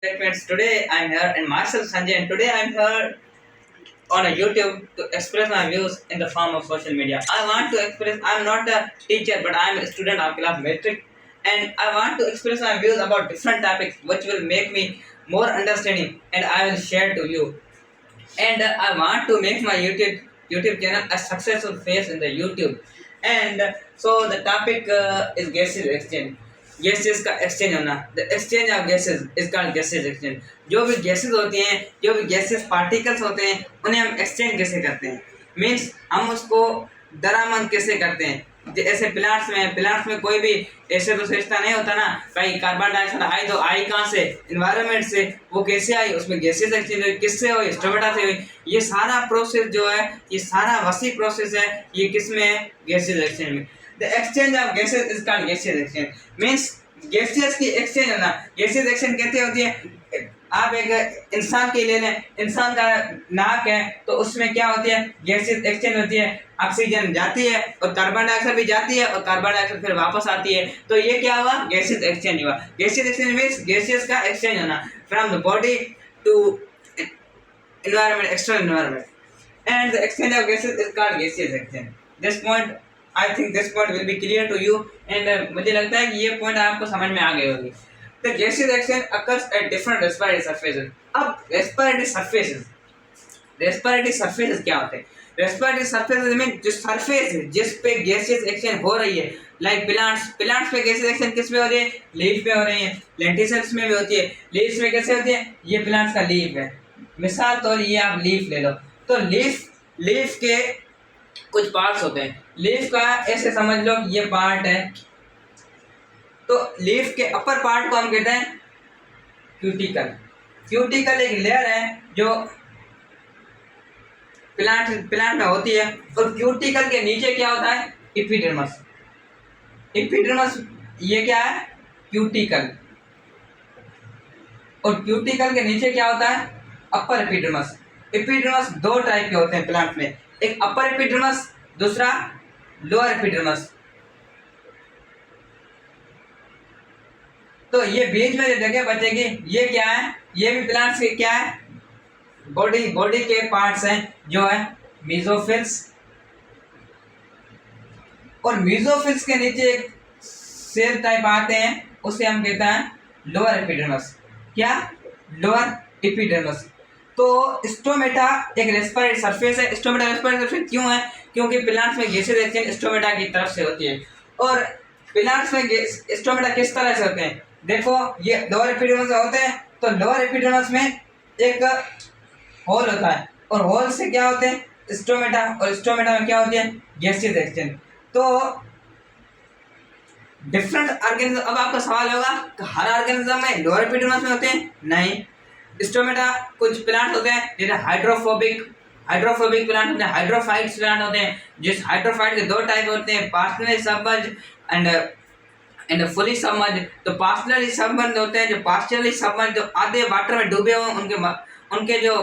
Friends, today I'm here in myself Sanjay, and today I'm here on a YouTube to express my views in the form of social media. I want to express. I'm not a teacher, but I'm a student of class metric, and I want to express my views about different topics, which will make me more understanding, and I will share to you. And I want to make my YouTube channel a successful face in the YouTube. And so the topic is gases exchange. Gases का exchange होना, the exchange of gases is called gases exchange. जो भी gases होती हैं, जो भी gases particles होते हैं, उन्हें हम एक्सचेंज कैसे करते हैं, मीन्स हम उसको दरामद कैसे करते हैं। ऐसे प्लांट्स में कोई भी ऐसे तो रिश्ता नहीं होता ना, कहीं कार्बन डाइऑक्साइड आई तो आई कहाँ से, इन्वायरमेंट से, वो कैसे आई, उसमें गैसेस एक्सचेंज हुई, किससे हुई, स्टोमेटा से हुई। ये सारा प्रोसेस जो है, ये सारा वसी प्रोसेस है, ये किस में है, गैसेस एक्सचेंज में। The exchange of gases is called gases exchange, means gases की एक्सचेंज होना। गैसेस एक्सचेंज कैसे होती है, आप एक इंसान के ले लें, इंसान का नाक है तो उसमें क्या होती है, गैसेस एक्सचेंज होती है। ऑक्सीजन जाती है और कार्बन डाइऑक्साइड भी जाती है और कार्बन डाइऑक्साइड फिर वापस आती है, तो ये क्या हुआ, गैसेस एक्सचेंज हुआ। गैसेस एक्सचेंज मीन्स गैसेस का एक्सचेंज होना from the body to environment, external environment, and the exchange of gases is called gaseous exchange. This point, I think this point will be clear to you, and मुझे लगता है कि ये point आपको समझ में आ गई होगी। The gaseous exchange occurs at different respiratory surfaces. अब respiratory surfaces क्या होते हैं? Respiratory surfaces में जो surface है जिस पे gaseous exchange हो रही है, like plants पे gaseous exchange किस पे हो रही है, leaf पे हो रही है, lenticels में भी होती है। leaves में कैसे होती है, ये plants का leaf है, मिसाल तो ये आप लीफ ले लो, तो लीफ के कुछ पार्ट्स होते हैं। लीफ का ऐसे समझ लो ये पार्ट है, तो लीफ के अपर पार्ट को हम कहते हैं क्यूटिकल एक लेयर है जो प्लांट में होती है, और क्यूटिकल के नीचे क्या होता है, एपिडर्मिस। ये क्या है, क्यूटिकल, और क्यूटिकल के नीचे क्या होता है, अपर एपिडर्मिस। एपिडर्मिस दो टाइप के होते हैं प्लांट में, एक अपर एपिडर्मिस, दूसरा लोअर एपिडर्मिस। तो ये बीच में जो जगह बचेगी ये क्या है, ये भी प्लांट्स के क्या है, बॉडी के पार्ट्स हैं जो है मेसोफिल्स, और मेसोफिल्स के नीचे एक सेल टाइप आते हैं, उसे हम कहते हैं लोअर एपिडर्मिस। क्या, लोअर एपिडर्मिस। तो स्टोमेटा एक रेस्पिरेटरी सरफेस है। स्टोमेटा रेस्पिरेटरी सरफेस क्यों है, क्योंकि प्लांट्स में गैसेस एक्सचेंज स्टोमेटा की तरफ से होती है। और प्लांट्स में स्टोमेटा किस तरह से होते हैं, देखो ये लोअर एपिडर्मिस होते हैं, तो लोअर एपिडर्मिस में एक होल होता है, और होल से क्या होते हैं, स्टोमेटा, और स्टोमेटा में क्या होती है, गैसेस एक्सचेंज। तो डिफरेंट ऑर्गेनिज्म, अब आपका सवाल होगा हर ऑर्गेनिज्म में लोअर एपिडर्मिस में होते हैं, नहीं। स्टोमेटा कुछ प्लांट होते हैं जैसे हाइड्रोफोबिक प्लांट होते हैं, हाइड्रोफाइट्स प्लांट होते हैं। जिस हाइड्रोफाइट के दो टाइप होते हैं, partially submerge and fully submerge. तो पार्शियली सबमर्ज होते हैं, जो पार्शियली सबमर्ज जो आधे वाटर में डूबे हुए, उनके जो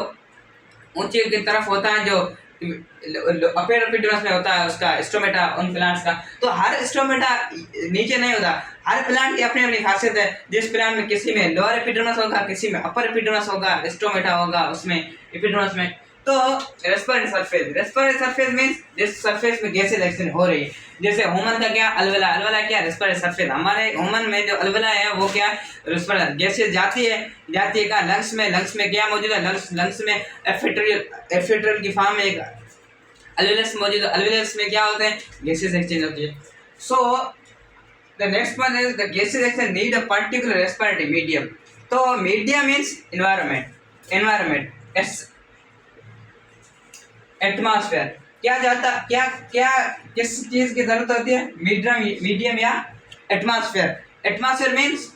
ऊंचे की तरफ होता है, जो अपर एपिडर्मिस में होता है उसका स्टोमेटा, उन प्लांट्स का। तो हर स्टोमेटा नीचे नहीं होता, हर प्लांट की अपनी अपनी खासियत है। जिस प्लांट में किसी में लोअर एपिडर्मिस होगा, किसी में अपर एपिडर्मिस होगा, स्टोमेटा होगा उसमें, एपिडर्मिस में। तो रेस्पिरेटरी सरफेस मींस जिस सरफेस में गैसेस एक्सचेंज हो रही है। जैसे ह्यूमन का क्या, अलवेला क्या, रेस्पिरेटरी सरफेस। हमारे ह्यूमन में जो अलवेला है वो क्या, रेस्पिरेटरी। गैसेस जाती है क्या, लंग्स में क्या मौजूद है, लंग्स में एफिड्रल की फॉर्म में एक अलवेलस मौजूद है। अलवेलस में क्या होते हैं, गैसेस एक्सचेंज होती है। So the next one is the gases exchange need a particular respiratory medium. तो मीडियम मीन्स एनवायरनमेंट, एटमॉस्फेयर। किस चीज की जरूरत होती है, मीडियम या एटमॉस्फेयर मीन्स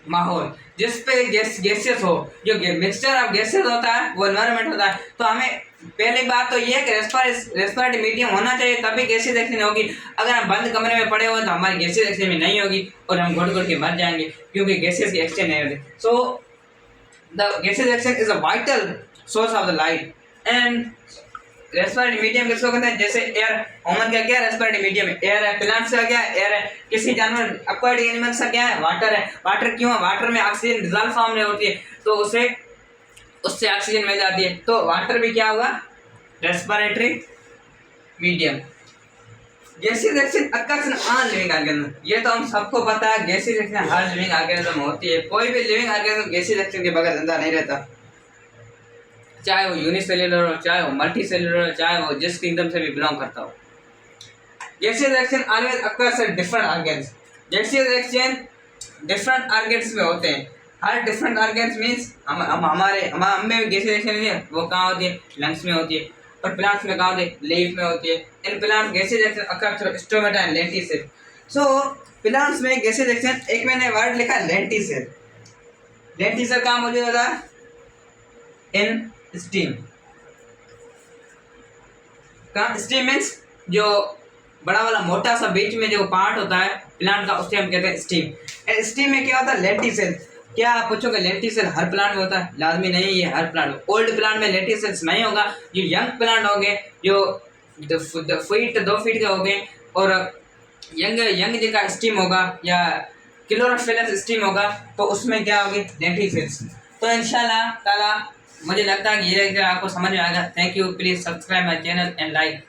माहौल जिस पे गैसेस हो, जो मिक्सचर ऑफ गैसेस होता है वो एनवायरनमेंट होता है। तो हमें पहली बात तो ये है कि रेस्पिरेटरी मीडियम होना चाहिए, तभी गैसेस एक्सचेंज होगी। अगर हम बंद कमरे में पड़े हुए तो हमारी गैसेस एक्सचेंज में नहीं होगी और हम घुट के मर जाएंगे, क्योंकि गैसेस की एक्सचेंज नहीं होती। So the gases exchange is a vital source of the life, and respiratory medium किसको कहते हैं? जैसे एयर, ह्यूमन का क्या रेस्पिरेटरी मीडियम है? एयर है। प्लांट्स का क्या है? एयर है। किसी जानवर एक्वायर्ड एनिमल्स का क्या है? वाटर है। वाटर क्यों है? वाटर में ऑक्सीजन डिजॉल्व फॉर्म में होती है, तो उससे ऑक्सीजन मिल जाती है, तो वाटर भी क्या होगा? Respiratory medium. गैसीय रिएक्शन अक्सर ऑन लिविंग ऑर्गेनिज्म, ये तो हम सबको पता है, गैसीय रिएक्शन हर लिविंग ऑर्गेनिज्म होती है। कोई भी लिविंग ऑर्गेनिज्म गैसीय रिएक्शन के बगैर जिंदा नहीं रहता, चाहे वो यूनिसेल्युलर हो, चाहे वो मल्टी सेल्युलर हो, चाहे वो जिस किंगडम से भी बिलोंग करता हो। गैसीय reaction always occurs at different organs. गैसीय रिएक्शन डिफरेंट ऑर्गन्स में होते हैं। हर डिफरेंट ऑर्गन्स मींस हम में भी गैसीय रिएक्शन है, वो कहाँ होती है? लंग्स में होती है। और प्लांट्स में कहाँ होती है? लीफ में होती है। इन प्लांट्स गैसीय reaction occurs through stomata and lenticel. So plants में गैसीय रिएक्शन, एक मैंने वर्ड लिखा लेंटिसेल। लेंटिसेल कहाँ मौजूद होता है? In steam. कहाँ? स्टीम मीन्स जो बड़ा वाला मोटा सा बीच में जो पार्ट होता है प्लांट का, उससे हम कहते हैं स्टीम। स्टीम में क्या होता है? लेंटिसेल। क्या आप पूछोगे लेंटिसेल हर प्लांट में होता है? लाजमी नहीं, ये हर प्लांट में। ओल्ड प्लांट में लेंटिसेल्स नहीं होगा। जो यंग प्लांट होंगे, जो 2 फीट के होंगे, और यंग जिनका स्टीम होगा या क्लोरोफिलस स्टीम होगा, तो उसमें क्या होगी? लेंटिसेल्स। तो इंशाल्लाह ताला मुझे लगता है कि ये आपको समझ में आएगा। Thank you, please subscribe my channel and like.